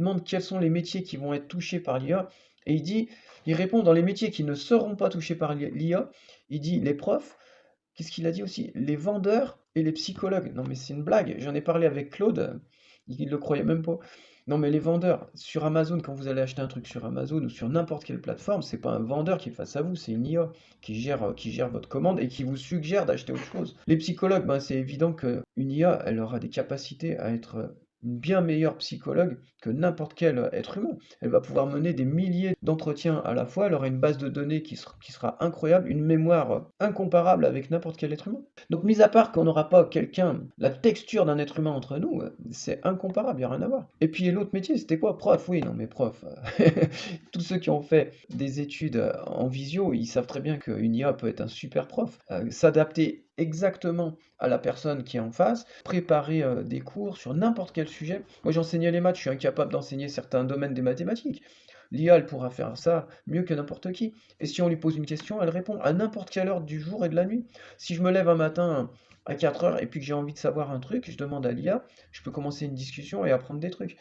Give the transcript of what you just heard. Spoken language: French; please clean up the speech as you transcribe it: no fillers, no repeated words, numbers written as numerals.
demande quels sont les métiers qui vont être touchés par l'IA, et il répond dans les métiers qui ne seront pas touchés par l'IA, il dit les profs, qu'est-ce qu'il a dit aussi? Les vendeurs et les psychologues. Non mais c'est une blague, j'en ai parlé avec Claude, il le croyait même pas. Non mais les vendeurs, sur Amazon, quand vous allez acheter un truc sur Amazon ou sur n'importe quelle plateforme, c'est pas un vendeur qui est face à vous, c'est une IA qui gère votre commande et qui vous suggère d'acheter autre chose. Les psychologues, ben, c'est évident qu'une IA, elle aura des capacités à être une bien meilleure psychologue que n'importe quel être humain. Elle va pouvoir mener des milliers d'entretiens à la fois, elle aura une base de données qui sera incroyable, une mémoire incomparable avec n'importe quel être humain. Donc, mis à part qu'on n'aura pas quelqu'un, la texture d'un être humain entre nous, c'est incomparable, il n'y a rien à voir. Et puis l'autre métier, c'était quoi? Prof, oui, non mais prof. Tous ceux qui ont fait des études en visio, ils savent très bien qu'une IA peut être un super prof. S'adapter exactement à la personne qui est en face, préparer des cours sur n'importe quel sujet. Moi j'enseignais les maths, je suis incapable d'enseigner certains domaines des mathématiques. L'IA, elle pourra faire ça mieux que n'importe qui. Et si on lui pose une question, elle répond à n'importe quelle heure du jour et de la nuit. Si je me lève un matin à 4 heures et puis que j'ai envie de savoir un truc, je demande à l'IA, je peux commencer une discussion et apprendre des trucs.